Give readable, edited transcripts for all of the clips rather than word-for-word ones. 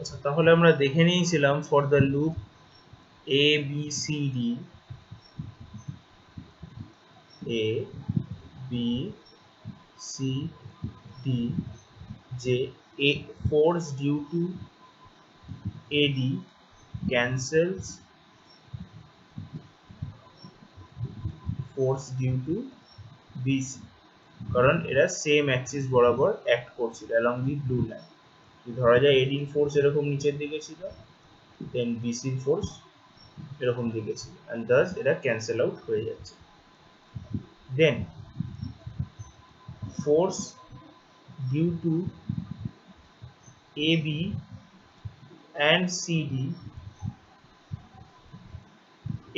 আচ্ছা, তাহলে আমরা দেখে নিয়েছিলাম for the loop A B C D, A B C D, যে a force due to AD cancels force due to BC, কারণ এরা সেম অ্যাক্সিস বরাবর অ্যাক্ট করছিল অ্যালং দি ব্লু লাইন। ধরা যায় এডির ফোর্স এরকম নিচের দিকে ছিল, দেন বিসির ফোর্স এরকম দিকে ছিল, অ্যান্ড দাস এরা ক্যান্সেল আউট হয়ে যাচ্ছে। Then force due to AB and CD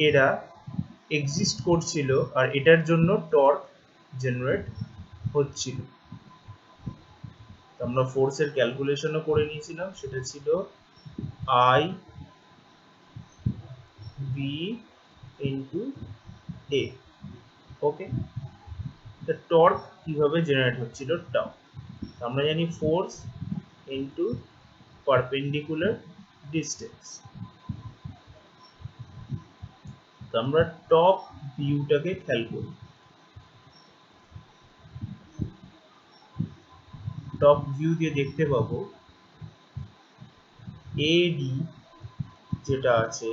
এরা এক্সিস্ট করছিল, আর এটার জন্য টর্ক জেনারেট হচ্ছিল। আমরা ফোর্সের ক্যালকুলেশনও করে নিয়েছিলাম, সেটা ছিল I B into A। Okay, the torque কিভাবে জেনারেট হচ্ছিল টাউ। আমরা জানি ফোর্স ইন্টু পারপেন্ডিকুলার ডিস্টেন্স। তো আমরা টপ ভিউটাকে খেয়াল করি। টপ ভিউ দিয়ে দেখতে পাবো এডি যেটা আছে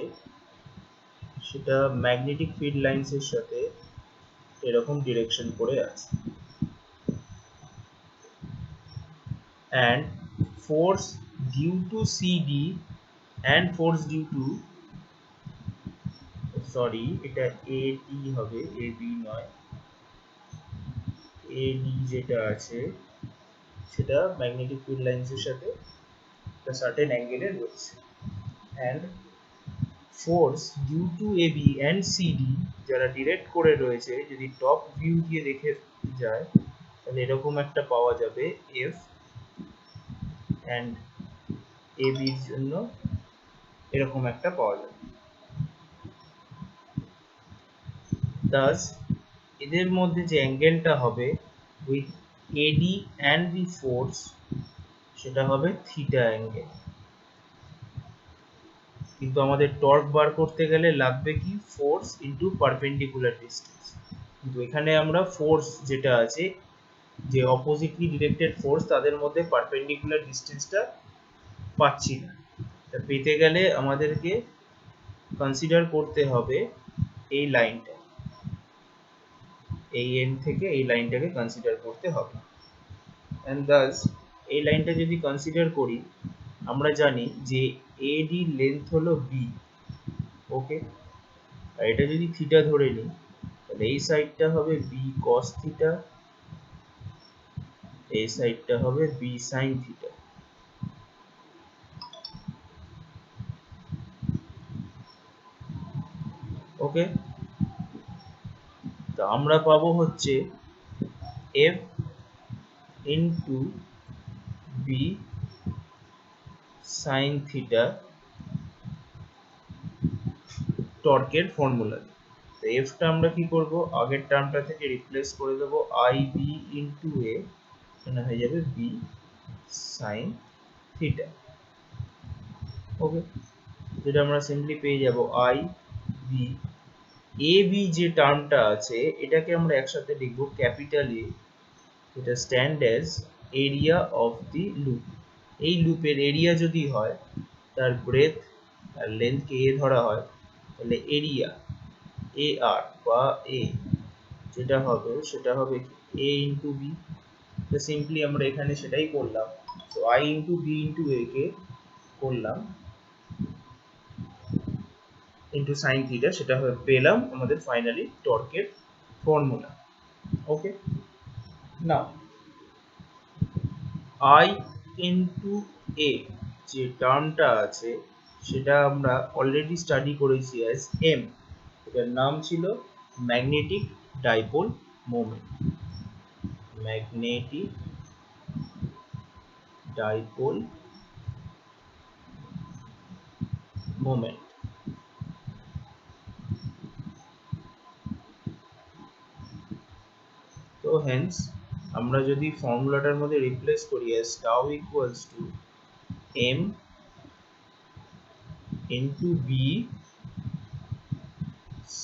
সেটা ম্যাগনেটিক ফিল্ড লাইন্সের সাথে এরকম ডিরেকশন করে আছে, and force due to CD and force due to, sorry এটা AD হবে, AB নয়, AD যেটা আছে সেটা ম্যাগনেটিক ফিল্ড লাইন্সের সাথে একটা সার্টেন অ্যাঙ্গেলে রয়েছে, and force due to AB and CD যারা ডিরেক্ট করে রয়েছে, যদি টপ ভিউ দিয়ে দেখে যায় তাহলে এরকম একটা পাওয়া যাবে F, and AB এর জন্য এরকম একটা পাওয়া যাবে। Thus এদের মধ্যে যে অ্যাঙ্গেলটা হবে with AD and the force সেটা হবে থিটা অ্যাঙ্গেল। কিন্তু আমাদের টর্ক বার করতে গেলে লাগবে কি ফোর্স ইনটু পারপেন্ডিকুলার ডিস্টেন্স, কিন্তু এখানে আমরা ফোর্স যেটা আছে, যে অপোজিটলি ডিরেক্টেড ফোর্স তাদের মধ্যে পারপেন্ডিকুলার ডিস্টেন্সটা পাচ্ছি না। তা পেতে গেলে আমাদেরকে কনসিডার করতে হবে এই লাইনটা, এই এন্ড থেকে এই লাইনটাকে কনসিডার করতে হবে। and thus এই লাইনটা যদি কনসিডার করি, আমরা জানি যে AD লেন্থ হলো B। ওকে, আর এটা যদি থিটা ধরে নিই তাহলে এই সাইডটা হবে B cos থিটা, এই সাইডটা হবে B sin থিটা। ওকে, তো আমরা পাবো হচ্ছে F into B sin theta টর্কের ফর্মুলা। তো এফটা আমরা কি করব, আগের টার্মটা থেকে রিপ্লেস করে দেবো IB ইন্টু A, এখানে হয়ে যাবে B sin থিটা। ওকে, যেটা আমরা সিম্পলি পেয়ে যাব IB। AB যে টার্মটা আছে এটাকে আমরা একসাথে লিখবো ক্যাপিটাল A, এটা stand as area of the loop. এই লুপের এরিয়া যদি হয়, তার ব্রেথ আর লেন্থকে A ধরা হয়, তাহলে এরিয়া AR বা A যেটা হবে সেটা হবে A ইন্টু B। তো সিম্পলি আমরা এখানে সেটাই করলাম। তো I into B into A কে করলাম ইন্টু সাইন থিটা, সেটা পেলাম আমাদের ফাইনালি টর্কের formula. Okay, now I into A যে টার্মটা আছে সেটা আমরা অলরেডি স্টাডি করেছি অ্যাজ M। এটার নাম ছিল magnetic dipole moment, magnetic dipole moment. তো হেন্স আমরা যদি ফর্মুলাটার মধ্যে রিপ্লেস করি as tau equals to m into B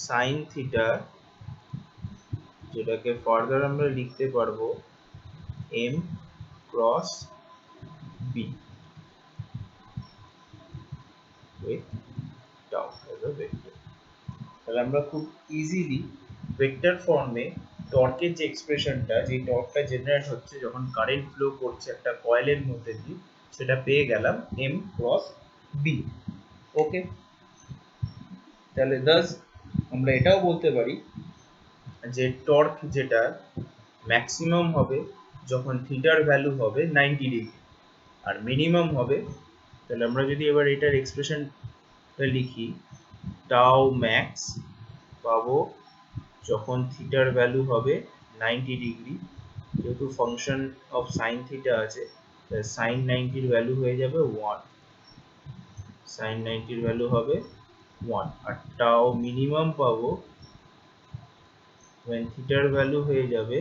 sine theta, যেটাকে ফার্দার আমরা লিখতে পারবো m cross B with tau as a vector। তাহলে আমরা খুব ইজিলি ভেক্টর ফর্মে টর্কের যে এক্সপ্রেশনটা, যে টর্কটা জেনারেট হচ্ছে যখন কারেন্ট ফ্লো করছে একটা কয়েলের মধ্যে দিয়ে, সেটা পেয়ে গেলাম এম ক্রস বি। ওকে, তাহলে দাস আমরা এটাও বলতে পারি যে টর্ক যেটা ম্যাক্সিমাম হবে যখন থিটার ভ্যালু হবে 90 ডিগ্রি আর মিনিমাম হবে, তাহলে আমরা যদি এবার এটার এক্সপ্রেশনটা লিখি, টাউ ম্যাক্স পাবো যখন থিটার ভ্যালু হবে 90 ডিগ্রি, যেহেতু ফাংশন অফ সাইন থিটা আছে সাইন 90 এর ভ্যালু হয়ে যাবে 1, সাইন 90 এর ভ্যালু হবে 1। আর টাও মিনিমাম পাবো when থিটার ভ্যালু হয়ে যাবে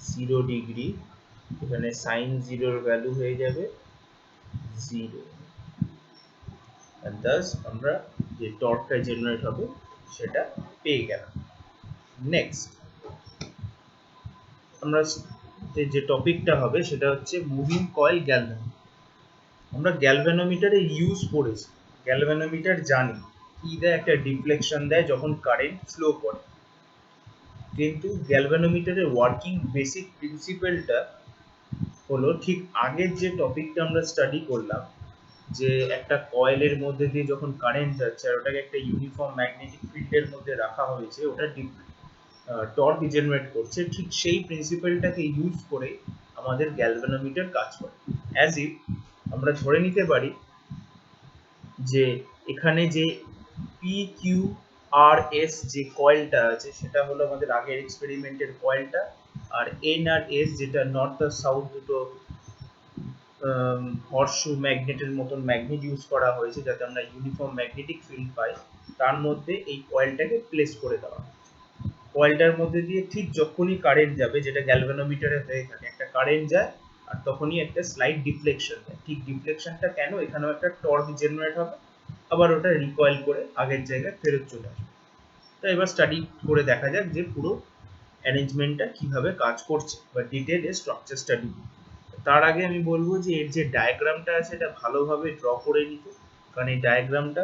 0 ডিগ্রি, এখানে সাইন 0 এর ভ্যালু হয়ে যাবে 0, and thus আমরা যে টর্কটা জেনারেট হবে সেটা পেয়ে গেলাম। নেক্সট আমরা যে টপিকটা হবে সেটা হচ্ছে মুভিং কয়েল গ্যালভানোমিটার। আমরা গ্যালভানোমিটারে ইউজ করেছি, গ্যালভানোমিটার জানি কি দেয়, একটা ডিফ্লেকশন দেয় যখন কারেন্ট ফ্লো করে, কিন্তু গ্যালভানোমিটারের ওয়ার্কিং বেসিক প্রিন্সিপালটা হলো ঠিক আগের যে টপিকটা আমরা স্টাডি করলাম, যে একটা কয়েলের মধ্যে দিয়ে যখন কারেন্ট যাচ্ছে আর ওটাকে একটা ইউনিফর্ম ম্যাগনেটিক ফিল্ডের মধ্যে রাখা হয়েছে, ওটা টর্ক জেনারেট করছে, ঠিক সেই প্রিন্সিপালটাকে ইউজ করে আমাদের গ্যালভানোমিটার কাজ করে। অ্যাজ ইফ আমরা ধরে নিতে পারি যে এখানে যে পি কিউ আর এস যে কয়েলটা আছে সেটা হলো আমাদের আগের এক্সপেরিমেন্টের কয়েলটা, আর এন আর এস যেটা নর্থ আর সাউথ দুটো হর্সশু ম্যাগনেটের মতন ম্যাগনেট ইউজ করা হয়েছে যাতে আমরা ইউনিফর্ম ম্যাগনেটিক ফিল্ড পাই, তার মধ্যে এই কয়েলটাকে প্লেস করে দেওয়া। কয়েলটার মধ্যে দিয়ে ঠিক যখনই কারেন্ট যাবে, যেটা গ্যালভানোমিটারে হয়ে থাকে, একটা কারেন্ট যায় আর তখনই একটা স্লাইড ডিফ্লেকশন দেয়। ঠিক ডিফ্লেকশনটা কেন, এখানেও একটা টর্ক জেনারেট হবে, আবার ওটা রিকয়েল করে আগের জায়গায় ফেরত চলে আসবে। তো এবার স্টাডি করে দেখা যাক যে পুরো অ্যারেঞ্জমেন্টটা কিভাবে কাজ করছে বা ডিটেইল স্ট্রাকচার স্টাডি। তার আগে আমি বলবো যে এর যে ডায়াগ্রামটা আছে এটা ভালোভাবে ড্র করে নিতে, কারণ এই ডায়াগ্রামটা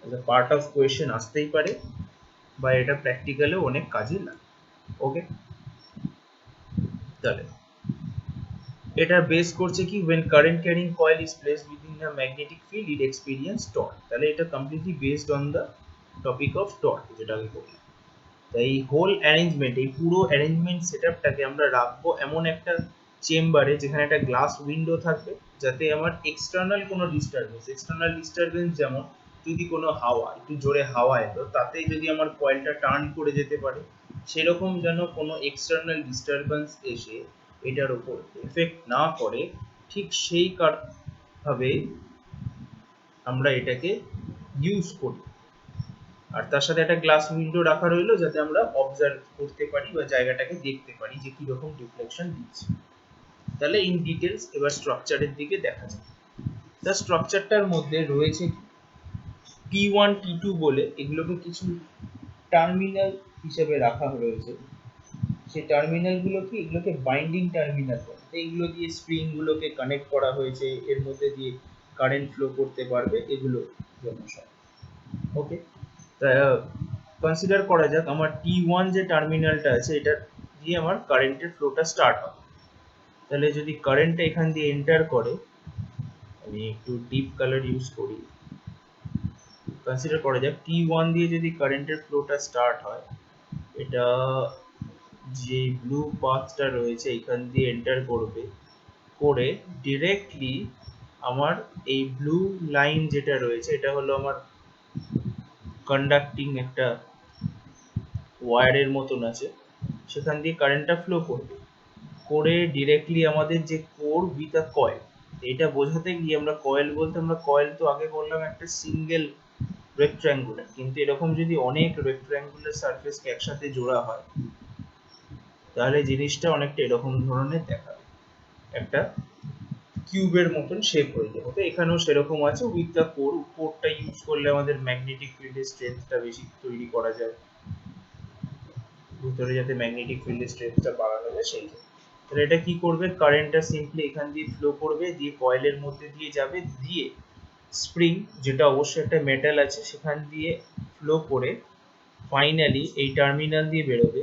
as a part of question আসতেই পারে বা এটা প্র্যাকটিক্যালেও অনেক কাজে লাগে। ওকে, তাহলে এটা বেস করছে কি, when current carrying coil is placed within a magnetic field it experience torque। তাহলে এটা completely based on the topic of torque, যেটা আমি বললাম। তাই এই হোল অ্যারেঞ্জমেন্ট, এই পুরো অ্যারেঞ্জমেন্ট সেটআপটাকে আমরা রাখবো এমন একটা চেম্বারে যেখানে একটা গ্লাস উইন্ডো থাকবে, যাতে আমার এক্সটার্নাল কোনো ডিস্টারবেন্স যেমন যদি কোনো হাওয়া, একটু জোরে হাওয়া এলো, তাতে যদি আমার কয়েলটা টার্ন করে যেতে পারে, সেরকম যেন কোনো এক্সটার্নাল ডিস্টারবেন্স এসে এটার উপর এফেক্ট না করে, ঠিক সেই ভাবে আমরা এটাকে ইউজ করি। আর তার সাথে একটা গ্লাস উইন্ডো রাখা রইলো যাতে আমরা অবজার্ভ করতে পারি বা জায়গাটাকে দেখতে পারি যে কি রকম ডিফ্লেকশন দিচ্ছে। তাহলে ইন ডিটেলস এবার স্ট্রাকচারের দিকে দেখা যাক। তার স্ট্রাকচারটার মধ্যে রয়েছে T1 T2 বলে এগুলোকে কিছু টার্মিনাল হিসেবে রাখা হয়েছে। সেই টার্মিনাল গুলো কি, এগুলোকে বাইন্ডিং টার্মিনাল বলে। এইগুলো দিয়ে স্প্রিং গুলোকে কানেক্ট করা হয়েছে, এর মধ্যে দিয়ে কারেন্ট ফ্লো করতে পারবে, এগুলো জন্য সব। ওকে, তা কনসিডার করা যাক আমার T1 যে টার্মিনালটা আছে এটা দিয়ে আমার কারেন্টের ফ্লোটা স্টার্ট হবে। তাহলে যদি কারেন্টটা এখান দিয়ে এন্টার করে, আমি একটু ডিপ কালার ইউজ করি, কনসিডার করা যাক T1 দিয়ে যদি কারেন্টের ফ্লোটা স্টার্ট হয়, এটা যে ব্লু পাথটা রয়েছে এখান দিয়ে এন্টার করবে, করে ডিরেক্টলি আমার এই ব্লু লাইন যেটা রয়েছে এটা হলো আমার কন্ডাক্টিং একটা ওয়্যারের মতন আছে, সেখান দিয়ে কারেন্টটা ফ্লো করবে, করে ডিরেক্টলি আমাদের যে কোর উইথ আ কয়েল। এটা বোঝাতে গিয়ে আমরা কয়েল বলতে, আমরা কয়েল তো আগে বললাম একটা সিঙ্গেল রেক্ট্যাঙ্গুলার, কিন্তু এরকম যদি অনেক রেক্ট্যাঙ্গুলার সারফেসকে একসাথে জোড়া হয় তাহলে জিনিসটা অনেকটা এরকম ধরনের দেখাবে। একটা কিউবের মতন শেপ হয়ে যাবে। তো এখানেও সেরকম আছে উইথ দ্য কোরটা ইউজ করলে আমাদের ম্যাগনেটিক ফিল্ডের স্ট্রেংথটা বেশি তৈরি করা যায়, ভিতরে যাতে ম্যাগনেটিক ফিল্ডের স্ট্রেংথটা বাড়ানো যায় সেই জন্য। তাহলে এটা কি করবে, কারেন্টটা সিম্পলি এখান দিয়ে ফ্লো করবে, দিয়ে কয়েলের মধ্যে দিয়ে যাবে, দিয়ে স্প্রিং যেটা অবশ্যই একটা মেটাল আছে সেখান দিয়ে ফ্লো করে ফাইনালি এই টার্মিনাল দিয়ে বেরোবে,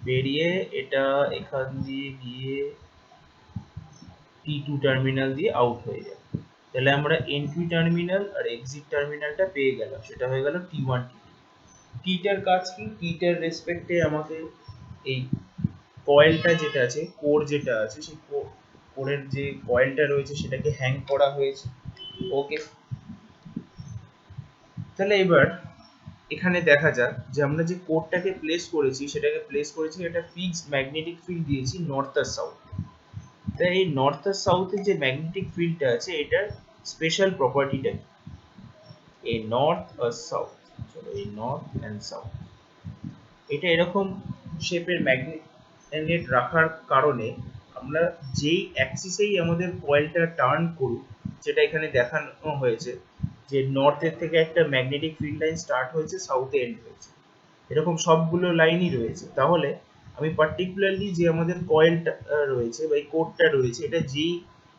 বেরিয়ে এটা এখান দিয়ে গিয়ে T2 টার্মিনাল দিয়ে আউট হয়ে যাবে। তাহলে আমরা এন্ট্রি টার্মিনাল আর এক্সিট টার্মিনালটা পেয়ে গেলাম, সেটা হয়ে গেল T1 T2। টিটার কাজ কি, টিটার রেসপেক্টে আমাকে এই কয়েলটা যেটা আছে, কোর যেটা আছে, সেই কোরের যে কয়েলটা রয়েছে সেটাকে হ্যাং করা হয়েছে। ওকে, তাহলে এবার এখানে দেখা যাক যে আমরা যে কোরটাকে প্লেস করেছি সেটাকে প্লেস করেছি একটা ফিক্সড ম্যাগনেটিক ফিল্ড দিয়েছি নর্থ আর সাউথ। তাই এই নর্থ আর সাউথের যে ম্যাগনেটিক ফিল্ডটা আছে এটার স্পেশাল প্রপার্টিটা কি, এই নর্থ আর সাউথ, চলো এই নর্থ অ্যান্ড সাউথ এটা এরকম শেপের ম্যাগনেট রাখার কারণে আমরা যেই অ্যাক্সিসেই আমাদের কয়েলটা টার্ন করুক, যেটা এখানে দেখানো হয়েছে যে নর্থের থেকে একটা ম্যাগনেটিক ফিল্ড লাইন স্টার্ট হয়েছে, সাউথে এন্ড হয়েছে, এরকম সবগুলো লাইনই রয়েছে। তাহলে আমি পার্টিকুলারলি যে আমাদের কয়েলটা রয়েছে বা এই কোডটা রয়েছে এটা যেই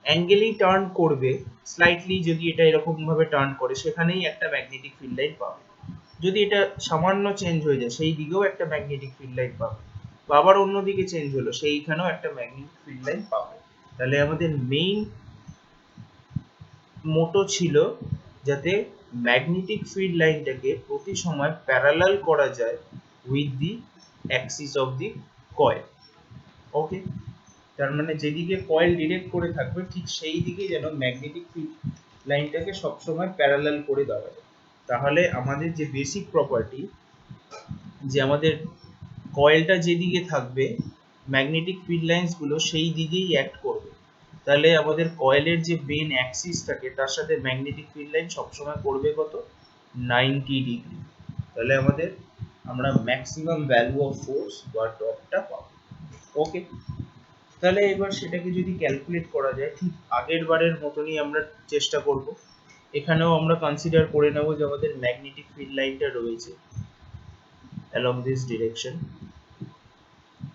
অ্যাঙ্গেলেই টার্ন করবে, স্লাইটলি যদি এটা এরকম ভাবে টার্ন করে সেখানেই একটা ম্যাগনেটিক ফিল্ড লাইন পাবে। যদি এটা সামান্য চেঞ্জ হয়ে যায় সেই দিকেও একটা ম্যাগনেটিক ফিল্ড লাইন পাবে, বা আবার অন্যদিকে চেঞ্জ হলো সেইখানেও একটা ম্যাগনেটিক ফিল্ড লাইন পাবে। তাহলে আমাদের মেইন মোটো ছিল যাতে ম্যাগনেটিক ফিল্ড লাইনটাকে প্রতি সময় প্যারালাল করা যায় with the axis of the coil. Okay, তার মানে যেদিকে কয়েল ডিরেক্ট করে থাকবে ঠিক সেই দিকে যেন ম্যাগনেটিক ফিল্ড লাইনটাকে সবসময় প্যারালাল করে দেওয়া যায়। তাহলে আমাদের যে বেসিক প্রপার্টি, যে আমাদের কয়েলটা যেদিকে থাকবে ম্যাগনেটিক ফিল্ড লাইন্স গুলো সেই দিকেই অ্যাক্ট করবে। তাহলে আমাদের কয়েলের যে মেইন অ্যাক্সিস থাকে তার সাথে ম্যাগনেটিক ফিল্ড লাইন সবসময় করবে কত, 90 ডিগ্রি। তাহলে আমরা ম্যাক্সিমাম ভ্যালু অফ ফোর্স বা টর্কটা পাবো। ওকে, তাহলে এবার সেটাকে যদি ক্যালকুলেট করা যায় ঠিক আগের বারের মতনই আমরা চেষ্টা করব। এখানেও আমরা কনসিডার করে নেব যে আমাদের ম্যাগনেটিক ফিল্ড লাইনটা রয়েছে along this direction,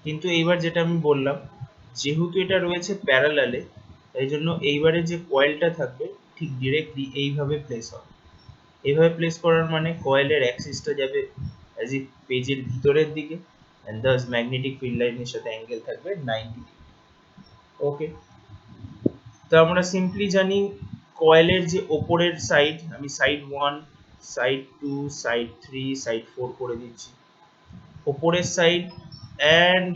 কিন্তু এইবার যেটা আমি বললাম যেহেতু এটা রয়েছে প্যারালালে, তাই জন্য এইবারে যে কয়েলটা থাকবে ঠিক ডিরেক্টলি এইভাবে প্লেস হবে। এইভাবে প্লেস করার মানে কয়েলের অ্যাক্সিসটা যাবে অ্যাজ ইফ পেজের ভিতরের দিকে, এন্ড দাস ম্যাগনেটিক ফিল্ড লাইনের সাথে অ্যাঙ্গেল থাকবে 90 ডিগ্রি। ওকে, তো আমরা সিম্পলি জানি কয়েলের যে ওপরের সাইড, আমি সাইড 1, সাইড 2, সাইড 3, সাইড 4 করে দিচ্ছি। ওপরের সাইড অ্যান্ড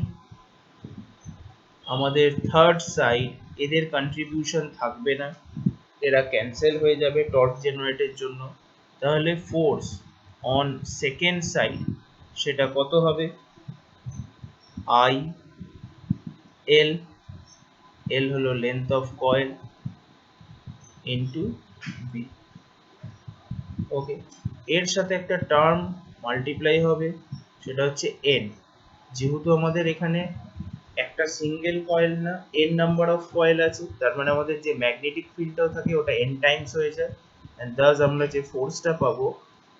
আমাদের থার্ড সাইড এদের কন্ট্রিবিউশন থাকবে না, এরা ক্যান্সেল হয়ে যাবে টর্ক জেনারেটের জন্য। তাহলে ফোর্স অন সেকেন্ড সাইড সেটা কত হবে, আই এল, এল হলো length of coil, into B. Okay, এর সাথে একটা টার্ম মাল্টিপ্লাই হবে সেটা হচ্ছে এন। যেহেতু আমাদের এখানে একটা সিঙ্গেল কয়েল না এন নাম্বার অফ কয়েল আছে, তার মানে আমাদের যে ম্যাগনেটিক ফিল্ডটাও থাকে ওটা এন টাইমস হয়ে যায়, এন্ড দাস আমরা যে ফোর্সটা পাবো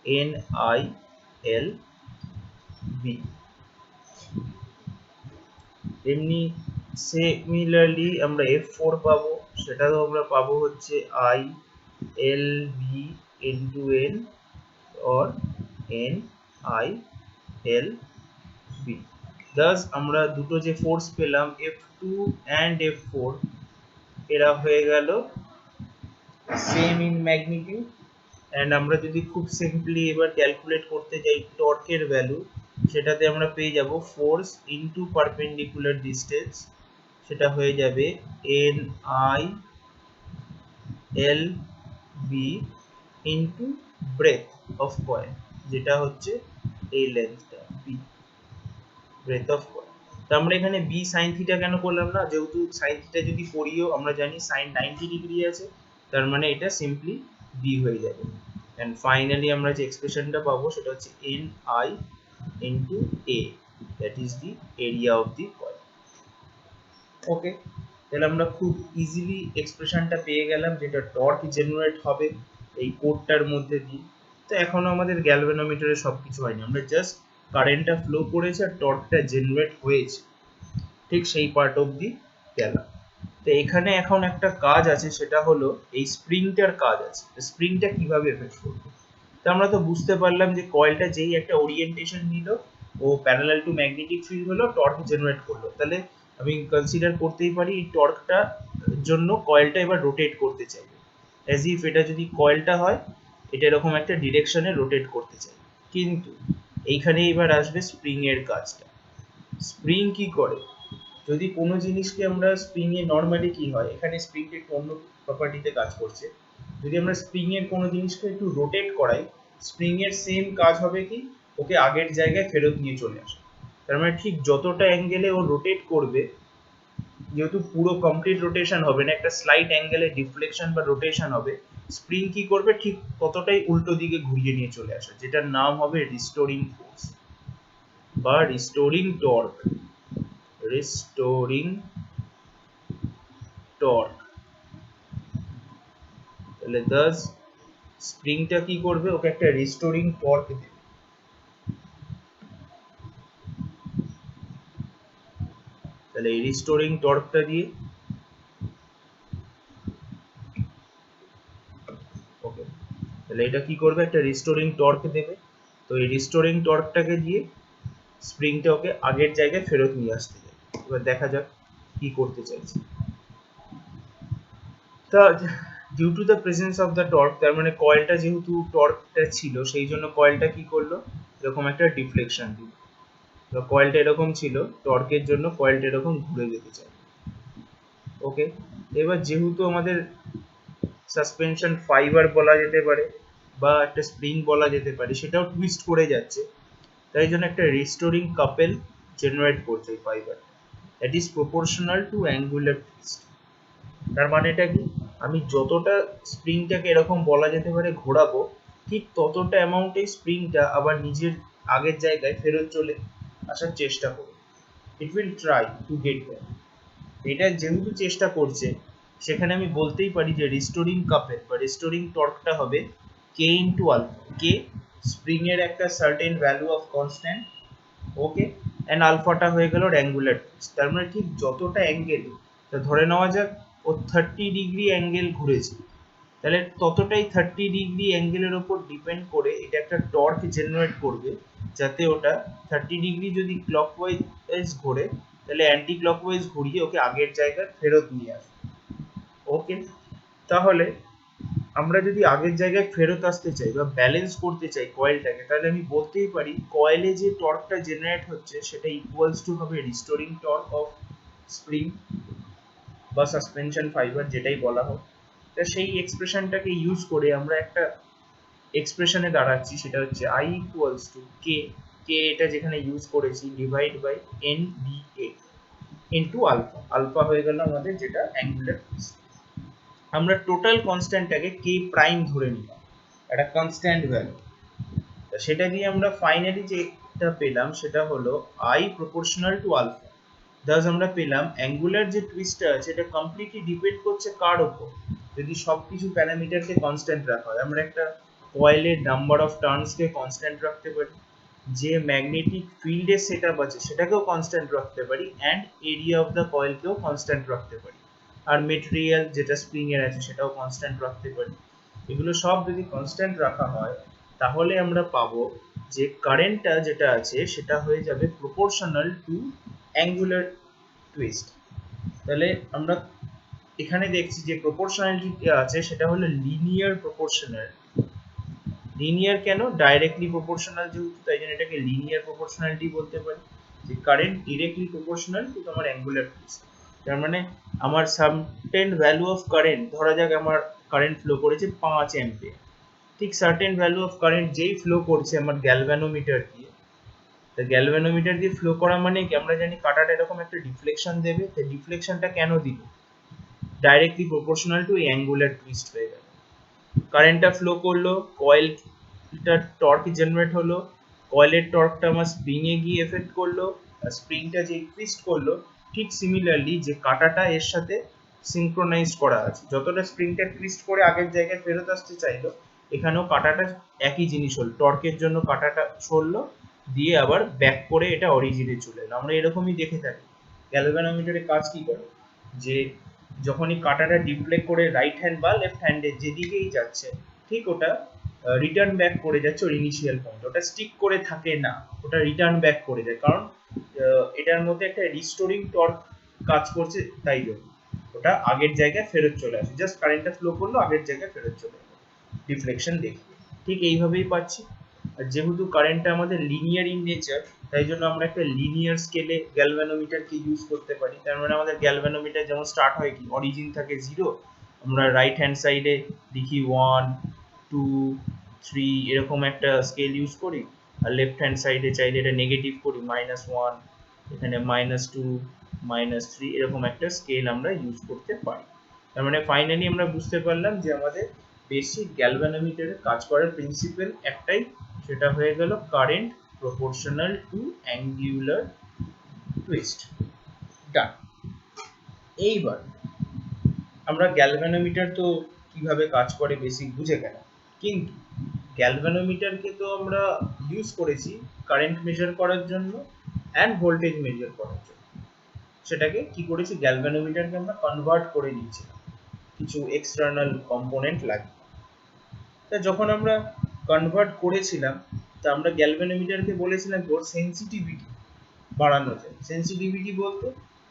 এন আই এল বি। এমনি সিমিলারলি আমরা F4 পাবো, সেটাও আমরা পাবো হচ্ছে I L B into N or N I L B. Thus আমরা দুটো যে ফোর্স পেলাম F2 and F4 এরা হয়ে গেল সেম ইন ম্যাগনিটিউড। এন্ড আমরা যদি খুব সিম্পলি এবার ক্যালকুলেট করতে যাই টর্কের ভ্যালু, সেটাতে আমরা পেয়ে যাব ফোর্স ইনটু পারপেন্ডিকুলার ডিসটেন্স, সেটা হয়ে যাবে N I L B into breadth of coil, যেটা হচ্ছে এই লেন্থটা বি, ব্রেথ অফ কয়েল। তো আমরা এখানে বি সাইন থিটা কেন করলাম না, যেহেতু সাইন থিটা যদি করিও আমরা জানি সাইন 90 ডিগ্রি আছে, তার মানে এটা সিম্পলি বি হয়ে যাবে। এন্ড ফাইনালি আমরা যে এক্সপ্রেশনটা পাবো সেটা হচ্ছে N I into A, that is the area of the coil. Okay, তাহলে আমরা খুব ইজিলি এক্সপ্রেশনটা পেয়ে গেলাম যেটা টর্ক জেনারেট হবে এই কোডটার মধ্যে দিয়ে। তো এখনো আমাদের গ্যালভানোমিটারে সবকিছু হয়নি, আমরা জাস্ট কারেন্টটা ফ্লো করেছে আর টর্কটা জেনারেট হয়েছে, ঠিক সেই পার্ট অবধি গেলাম। তো এখানে এখন একটা কাজ আছে, সেটা হলো এই স্প্রিংটার কাজ আছে। স্প্রিংটা কিভাবে এফেক্ট করবে? তো আমরা তো বুঝতে পারলাম যে কয়েলটা যেই একটা ওরিয়েন্টেশন নিল, ও প্যারালাল টু ম্যাগনেটিক ফিল্ড হলো, টর্ক জেনারেট করলো। তাহলে আমি কনসিডার করতেই পারি এই টর্কটা জন্য কয়েলটা এবার রোটেট করতে চাইবে, অ্যাজ ইফ এটা যদি কয়েলটা হয় এটা এরকম একটা ডিরেকশনে রোটেট করতে চাই। কিন্তু এইখানে এবার আসবে স্প্রিং এর কাজটা। স্প্রিং কি করে? যদি কোনো জিনিসকে আমরা স্প্রিং এ নর্মালি কি হয়, এখানে স্প্রিংটা একটু অন্য প্রপার্টিতে কাজ করছে। যদি আমরা স্প্রিং এর কোনো জিনিসকে একটু রোটেট করাই, স্প্রিং এর সেম কাজ হবে কি, ওকে আগের জায়গায় ফেরত নিয়ে চলে আসে। তার মানে ঠিক যতটা অ্যাঙ্গেলে ও রোটেট করবে, যেহেতু পুরো কমপ্লিট রোটেশন হবে না, একটা স্লাইট অ্যাঙ্গেলে ডিফ্লেকশন বা রোটেশন হবে, স্প্রিং কি করবে, ঠিক ততটাই উল্টো দিকে ঘুরিয়ে নিয়ে চলে আসে, যেটার নাম হবে রিস্টোরিং ফোর্স বা রিস্টোরিং টর্ক। Restoring torque. তাহলে দাস স্প্রিংটা কি করবে, ওকে একটা রিস্টোরিং টর্ক দেবে। তাহলে এই রিস্টোরিং টর্কটা দিয়ে, ওকে, তাহলে এটা কি করবে, একটা রিস্টোরিং টর্ক দেবে। তো এই রিস্টোরিং টর্কটাকে দিয়ে স্প্রিংটা ওকে আগের জায়গায় ফেরত নিয়ে আসতে যাবে। এবার দেখা যাক কি করতে চাইছে। তা due to the presence of the torque, তার মানে কয়েলটা যেহেতু টর্কটা ছিল, সেই জন্য কয়েলটা কি করলো, এরকম একটা ডিফ্লেকশন দিল। তো কয়েলটা এরকম ছিল, টর্কের জন্য কয়েলটা এরকম ঘুরে যেতে চায়। ওকে, এবার যেহেতু আমাদের সাসপেনশন ফাইবার বলা যেতে পারে বা একটা স্প্রিং বলা যেতে পারে, সেটাও টুইস্ট করে যাচ্ছে, তাই জন্য একটা রিস্টোরিং কাপেল জেনারেট করছে এই fibre, that is proportional to angular twist. তার মানেটা কি, আমি যতটা স্প্রিংটাকে এরকম বলা যেতে পারে ঘোরাবো, ঠিক ততটা অ্যামাউন্টে স্প্রিংটা আবার নিজের আগের জায়গায় ফেরত চলে আসার চেষ্টা করবে। It will try to get back. এটা যেহেতু চেষ্টা করছে, সেখানে আমি বলতেই পারি যে রিস্টোরিং কাপেল বা রিস্টোরিং টর্কটা হবে K into alpha. K spring এর একটা certain value of constant, okay, and আলফাটা হয়ে গেল অ্যাঙ্গুলার টুইস্ট। তার মানে ঠিক যতটা অ্যাঙ্গেল, ধরে নেওয়া যাক ও 30 ডিগ্রি অ্যাঙ্গেল ঘুরেছে, তাহলে ততটাই 30 ডিগ্রি অ্যাঙ্গেলের ওপর ডিপেন্ড করে এটা একটা টর্ক জেনারেট করবে, যাতে ওটা 30 ডিগ্রি যদি ক্লকওয়াইজ ঘোরে, তাহলে অ্যান্টি ক্লকওয়াইজ ঘুরিয়ে ওকে আগের জায়গায় ফেরত নিয়ে আসবে। ওকে, তাহলে আমরা যদি আগের জায়গায় ফেরত আসতে চাই বা ব্যালেন্স করতে চাই কয়েলটাকে, তাহলে আমি বলতেই পারি কয়েলে যে টর্কটা জেনারেট হচ্ছে সেটা ইকুয়ালস টু হবে রিস্টোরিং টর্ক অফ স্প্রিং বা সাসপেনশন ফাইবার, যেটাই বলা হোক। তা সেই এক্সপ্রেশনটাকে ইউজ করে আমরা একটা এক্সপ্রেশনে দাঁড়াচ্ছি, সেটা হচ্ছে I equals to K, K এটা যেখানে ইউজ করেছি, divide by N B A into alpha. Alpha হয়ে গেল আমাদের যেটা অ্যাঙ্গুলার টুইস্ট। আমরা টোটাল কনস্ট্যান্টটাকে কে প্রাইম ধরে নিলাম, একটা কনস্ট্যান্ট ভ্যালু। সেটা দিয়ে আমরা ফাইনালি যেটা পেলাম সেটা হলো I proportional to alpha. Thus আমরা পেলাম অ্যাঙ্গুলার যে টুইস্টটা আছে এটা কমপ্লিটলি ডিপেন্ড করছে কার ওপর, যদি সবকিছু প্যারামিটারকে কনস্ট্যান্ট রাখা হয়। আমরা একটা কয়েলের নাম্বার অফ টার্নসকে কনস্ট্যান্ট রাখতে পারি, যে ম্যাগনেটিক ফিল্ডের সেট আপ আছে সেটাকেও কনস্ট্যান্ট রাখতে পারি, অ্যান্ড এরিয়া অফ দ্য কয়েলকেও কনস্ট্যান্ট রাখতে পারি, আর মেটেরিয়াল যেটা স্প্রিং এর আছে সেটাও কনস্ট্যান্ট রাখতে পারি। এগুলো সব যদি কনস্ট্যান্ট রাখা হয়, তাহলে আমরা পাবো যে কারেন্টটা যেটা আছে সেটা হয়ে যাবে প্রপোর্শনাল টু অ্যাঙ্গুলার টুইস্ট। তাহলে আমরা এখানে দেখছি যে প্রপোর্শনালিটি আছে সেটা হলো লিনিয়ার প্রপোর্শনাল। লিনিয়ার কেন, ডাইরেক্টলি প্রপোর্শনাল যেহেতু, তাই জন্য এটাকে লিনিয়ার প্রপোর্শনালিটি বলতে পারি, যে কারেন্ট ডিরেক্টলি প্রপোর্শনাল টু তোমার অ্যাঙ্গুলার টুইস্ট। তার মানে আমার সার্টেন ভ্যালু অফ কারেন্ট, ধরা যাক আমার কারেন্ট ফ্লো করেছে 5 অ্যাম্পিয়ার, ঠিক সার্টেন ভ্যালু অফ কারেন্ট যেই ফ্লো করছে আমার গ্যালভানোমিটার দিয়ে, তা গ্যালভানোমিটার দিয়ে ফ্লো করা মানে কি, আমরা জানি কাঁটাটা এরকম একটা ডিফ্লেকশন দেবে। তো ডিফ্লেকশনটা কেন দিল, directly proportional to angular twist হয়ে গেল। কারেন্টটা ফ্লো করলো, কয়েলটা টর্ক জেনারেট হলো, কয়েলের টর্কটা আমার স্প্রিং এ গিয়ে এফেক্ট করলো, আর স্প্রিংটা যে টুইস্ট করলো, ঠিক সিমিলারলি যে কাটাটা এর সাথে সিনক্রোনাইজ করা আছে, যতটা স্প্রিংটা টুইস্ট করে আগের জায়গায় ফেরত আসতে চাইলো, এখানেও কাটাটা একই জিনিস হলো, টর্কের জন্য কাটাটা সরলো, দিয়ে আবার ব্যাক করে এটা অরিজিনে চলে এলো। আমরা এরকমই দেখে থাকি গ্যালভানোমিটারে কাজ কি করে, যে যখনই কাটাটা ডিফ্লেক্ট করে রাইট হ্যান্ড বা লেফট হ্যান্ডে যেদিকেই যাচ্ছে, ঠিক ওটা রিটার্ন ব্যাক করে যাচ্ছে ওর ইনিশিয়াল পয়েন্ট, ওটা স্টিক করে থাকে না, ওটা রিটার্ন ব্যাক করে যায়, কারণ এটার মধ্যে একটা রিস্টোরিং টর্ক কাজ করছে, তাই জন্য ওটা আগের জায়গায় ফেরত চলে আসে, জাস্ট কারেন্টটা ফ্লো করলো আগের জায়গায় ফেরত চলে এলো ডিফ্লেকশন দেখিয়ে। ঠিক এইভাবেই পাচ্ছি। আর যেহেতু কারেন্টটা আমাদের লিনিয়ার ইন নেচার, তাই জন্য আমরা একটা লিনিয়ার স্কেলে গ্যালভানোমিটারকে ইউজ করতে পারি। তার মানে আমাদের গ্যালভানোমিটার যেমন স্টার্ট হয় কি, অরিজিন থাকে 0, আমরা রাইট হ্যান্ড সাইডে লিখি 1 2 3 এরকম একটা স্কেল ইউজ করি, আর লেফট হ্যান্ড সাইডে চাইলে এটা নেগেটিভ করি, -1, এখানে -2 -3 এরকম একটা স্কেল আমরা ইউজ করতে পারি। তার মানে ফাইনালি আমরা বুঝতে পারলাম যে আমাদের বেসিক গ্যালভানোমিটারের কাজ করার প্রিন্সিপাল একটাই, সেটা হয়ে গেল current proportional to angular twist. Done. এইবার আমরা গ্যালভানোমিটার তো কিভাবে কাজ করে বেসিক বুঝে গেলাম, কিন্তু গ্যালভানোমিটারকে তো আমরা ইউজ করেছি কারেন্ট মেজার করার জন্য অ্যান্ড ভোল্টেজ মেজার করার জন্য। সেটাকে কি করেছি, গ্যালভানোমিটারকে আমরা কনভার্ট করে নিয়েছিলাম কিছু এক্সটার্নাল কম্পোনেন্ট লাগে। তা যখন আমরা কনভার্ট করেছিলাম, তা আমরা গ্যালভানোমিটারকে বলেছিলাম ওর সেন্সিটিভিটি বাড়ানো যায়। সেন্সিটিভিটি বলতে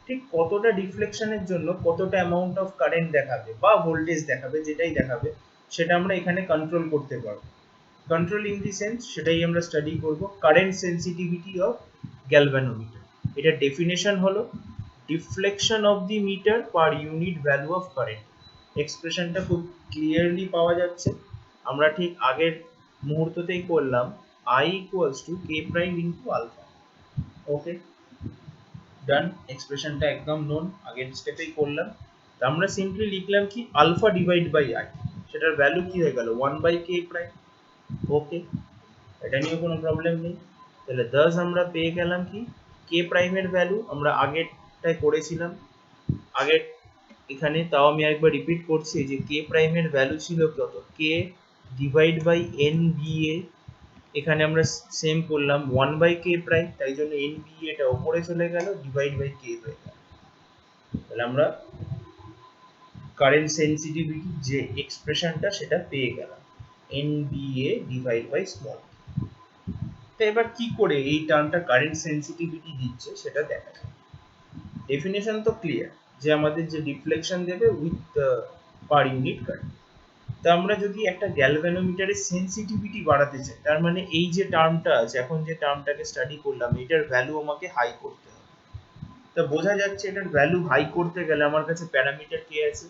ঠিক কতটা ডিফ্লেকশনের জন্য কতটা অ্যামাউন্ট অফ কারেন্ট দেখাবে বা ভোল্টেজ দেখাবে, যেটাই দেখাবে সেটা আমরা এখানে কন্ট্রোল করতে পারবো। কন্ট্রোল ইন দি সেন্স সেটাই আমরা স্টাডি করব, কারেন্ট সেন্সিটিভিটি অফ গ্যালভানোমিটার। এটা ডেফিনেশন হলো deflection of the meter per unit value of current. এক্সপ্রেশনটা খুব ক্লিয়ারলি পাওয়া যাচ্ছে, আমরা ঠিক আগের মুহূর্ততেই করলাম, I equals to k prime into alpha. ওকে, ডান। এক্সপ্রেশনটা একদম নোন, আগের স্টেপেই করলাম। তো আমরা সিম্পলি লিখলাম কি, আলফা ডিভাইড বাই আই, সেটার ভ্যালু কি হয়ে গেল 1/k প্রাইম। ওকে, এটা নিয়ে কোনো প্রবলেম নেই। তাহলে দাস আমরা পেয়ে গেলাম কি, কে প্রাইমের ভ্যালু আমরা আগেরটায় করেছিলাম, আগের এখানে তাও আমি একবার রিপিট করছি যে কে প্রাইমের ভ্যালু ছিল কত, কে ডিভাইড বাই এন বি এ, এখানে আমরা সেম করলাম 1/k প্রাইম, তাই জন্য এন বি এটা উপরে চলে গেল, ডিভাইড বাই কে হয়ে গেল। তাহলে আমরা কারেন্ট সেন্সিটিভিটি যে এক্সপ্রেশনটা সেটা পেয়ে গেলাম, NBA ডিভাইড বাই স্মল। তো এবার কি করে এই টার্মটা কারেন্ট সেন্সিটিভিটি দিচ্ছে সেটা দেখা যায়। ডেফিনেশন তো ক্লিয়ার, যে আমাদের যে ডিফ্লেকশন দেবে উইথ পার ইউনিট কারেন্ট। তা আমরা যদি একটা গ্যালভানোমিটারের সেন্সিটিভিটি বাড়াতে চাই, তার মানে এই যে টার্মটা আছে, এখন যে টার্মটাকে স্টাডি করলাম, এটার ভ্যালু আমাকে হাই করতে হবে। তা বোঝা যাচ্ছে এটার ভ্যালু হাই করতে গেলে আমার কাছে প্যারামিটার কি আছে,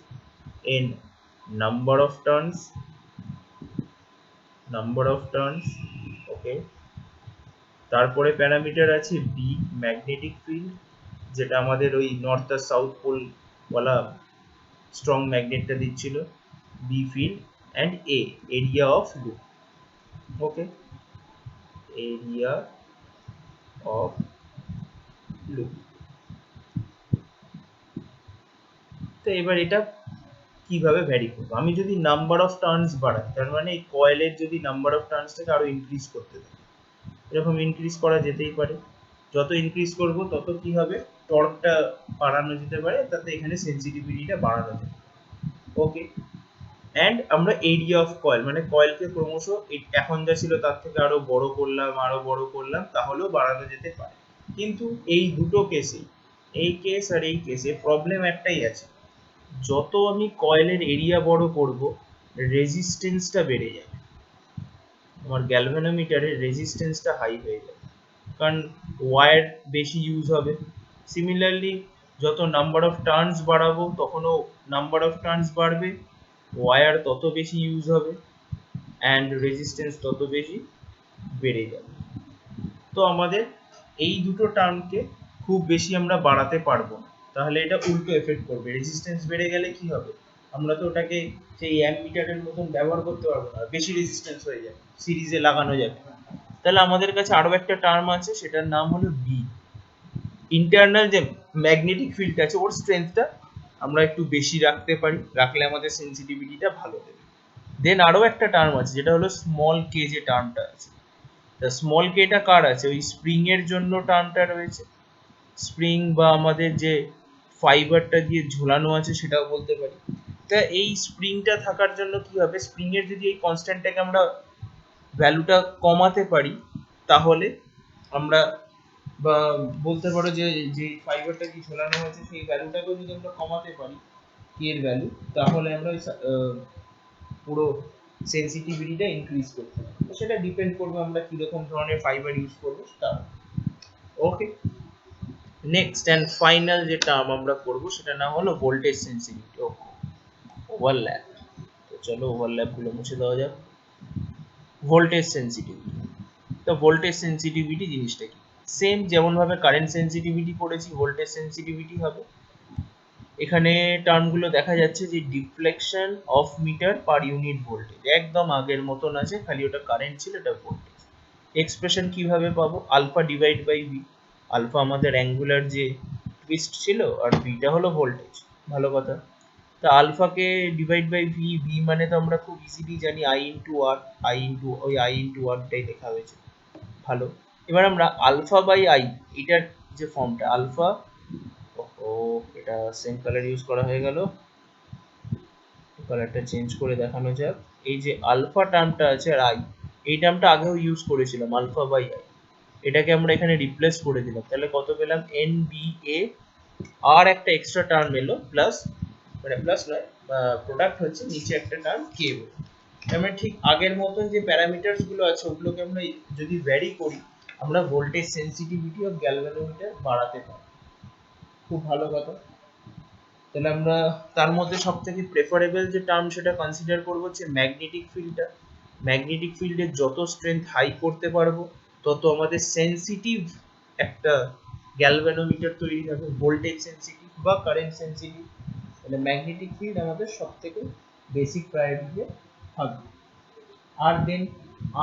n নাম্বার অফ টার্নস, ওকে। তারপরে প্যারামিটার আছে b ম্যাগনেটিক ফিল্ড, যেটা আমাদের ওই নর্থ আর সাউথ পোল ওয়ালা স্ট্রং ম্যাগনেটটা দিচ্ছিল, b field, and a area of loop. Okay, area of loop. তো এবার এটা কিভাবে ভ্যারি করবো, আমি যদি নাম্বার অফ টার্নস বাড়াই, তার মানে এই কয়েলের যদি নাম্বার অফ টার্নসটাকে আরো ইনক্রিজ করতে থাকি, এরকম ইনক্রিজ করা যেতেই পারে। যত ইনক্রিজ করব তত কি হবে, টর্কটা বাড়ানো যেতে পারে, তাতে এখানে সেন্সিটিভিটিটা বাড়ানো যায়। ওকে, অ্যান্ড আমরা এরিয়া অফ কয়েল, মানে কয়েলকে ক্রমশ এখন যা ছিল তার থেকে আরো বড় করলাম, তাহলেও বাড়ানো যেতে পারে। কিন্তু এই দুটো কেসে, এই কেস আর এই কেসে প্রবলেম একটাই আছে, যত আমি কয়েলের এরিয়া বড় করব রেজিস্ট্যান্সটা বেড়ে যাবে, আমার গ্যালভানোমিটারের রেজিস্ট্যান্সটা হাই হয়ে যাবে, কারণ ওয়্যার বেশি ইউজ হবে। সিমিলারলি যত নাম্বার অফ টার্নস বাড়াবো তখনও নাম্বার অফ টার্নস বাড়বে, ওয়্যার তত বেশি ইউজ হবে, অ্যান্ড রেজিস্ট্যান্স তত বেশি বেড়ে যাবে। তো আমাদের এই দুটো টার্মকে খুব বেশি আমরা বাড়াতে পারবো না, তাহলে এটা উল্টো এফেক্ট করবে। রেজিস্ট্যান্স বেড়ে গেলে কি হবে, আমরা তো ওটাকে সেই অ্যামিটারের মতন ব্যবহার করতে পারবো না, বেশি রেজিস্ট্যান্স হয়ে যাবে, সিরিজে লাগানো যাবে। তাহলে আমাদের কাছে আরো একটা টার্ম আছে, সেটার নাম হলো বি, ইন্টারনাল যে ম্যাগনেটিক ফিল্ড আছে ওর স্ট্রেংথটা আমরা একটু বেশি রাখতে পারি, রাখলে আমাদের সেন্সিটিভিটিটা ভালো দেবে। দেন আরো একটা টার্ম আছে যেটা হলো স্মল কে, যে টার্মটা আছে, তা স্মল কেটা কার আছে, ওই স্প্রিং এর জন্য টার্মটা রয়েছে। স্প্রিং বা আমাদের যে ফাইবারটা দিয়ে ঝোলানো আছে সেটাও বলতে পারি। তা এই স্প্রিংটা থাকার জন্য কি হবে, স্প্রিং এর যদি এই কনস্ট্যান্টটাকে আমরা ভ্যালুটা কমাতে পারি, তাহলে আমরা বা বলতে পারো যে যে ফাইবারটা কি ঝোলানো হয়েছে সেই ভ্যালুটাকেও যদি আমরা কমাতে পারি, কে এর ভ্যালু, তাহলে আমরা পুরো সেন্সিটিভিটিটা ইনক্রিজ করতে পারি। তো সেটা ডিপেন্ড করবে আমরা কিরকম ধরনের ফাইবার ইউজ করবো তার। ওকে, নেক্সট অ্যান্ড ফাইনাল যে টার্ম আমরা করবো সেটা না হলো ভোল্টেজ সেন্সিটিভিটি। ওভারল্যাপ, তো চলো ওভারল্যাপ গুলো মুছে দেওয়া যাক। ভোল্টেজ সেন্সিটিভিটি, তো ভোল্টেজ সেন্সিটিভিটি জিনিসটা কি, সেম যেমন ভাবে কারেন্ট সেন্সিটিভিটি করেছি ভোল্টেজ সেন্সিটিভিটি হবে। এখানে টার্মগুলো দেখা যাচ্ছে যে deflection of meter per unit voltage একদম আগের মতন আছে, খালি ওটা কারেন্ট ছিল, এটা ভোল্টেজ। এক্সপ্রেশন কিভাবে পাবো, alpha divide by V. Alpha আমাদের অ্যাঙ্গুলার যে টুইস্ট ছিল, আর ভিটা হলো ভোল্টেজ। ভালো কথা। তা আলফাকে ডিভাইড বাই ভি, ভি মানে তো আমরা খুব ইজিলি জানি I into R, I into আরটাই লেখা হয়েছে। ভালো। এবার আমরা আলফা বাই আই, এটার যে ফর্মটা আলফা, ও এটা সেম কালার ইউজ করা হয়ে গেল, কালারটা চেঞ্জ করে দেখানো যাক। এই যে আলফা টার্মটা আছে আর আই, এই টার্মটা আগেও ইউজ করেছিলাম আলফা বাই আই, এটাকে আমরা এখানে রিপ্লেস করে দিলাম, তাহলে কত পেলাম এন বি এ, আর একটা এক্সট্রা টার্ম এলো প্লাস, মানে প্লাস নয়, প্রোডাক্ট হচ্ছে নিচে একটা টার্ম কে। আমরা ঠিক আগের মতন যে প্যারামিটারস গুলো আছে ওগুলোকে আমরা যদি ভ্যারি করি, আমরা ভোল্টেজ সেন্সিটিভিটি অফ গ্যালভানোমিটার বাড়াতে পারি। খুব ভালো কথা। তাহলে আমরা তার মধ্যে সব থেকে প্রেফারেবল যে টার্ম সেটা কনসিডার করবো হচ্ছে ম্যাগনেটিক ফিল্ডটা। ম্যাগনেটিক ফিল্ডের যত স্ট্রেংথ হাই করতে পারবো, তত আমাদের সেন্সিটিভ একটা গ্যালভানোমিটার তৈরি হবে, ভোল্টেজ সেন্সিটিভ বা কারেন্ট সেন্সিটিভ। তাহলে ম্যাগনেটিক ফিল্ড আমাদের সব থেকে বেসিক প্রায়োরিটিতে থাকবে। আর দেন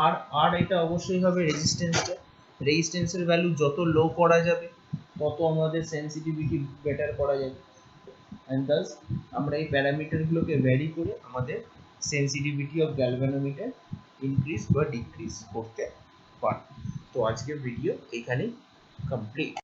আর আর এটা অবশ্যই হবে রেজিস্ট্যান্সটা। রেজিস্ট্যান্সের ভ্যালু যত লো করা যাবে, তত আমাদের সেন্সিটিভিটি বেটার করা যাবে। অ্যান্ড দাস আমরা এই প্যারামিটারগুলোকে ভ্যারি করে আমাদের সেন্সিটিভিটি অফ গ্যালভানোমিটার ইনক্রিজ বা ডিক্রিজ করতে পারি। তো আজকের ভিডিও এখানেই কমপ্লিট।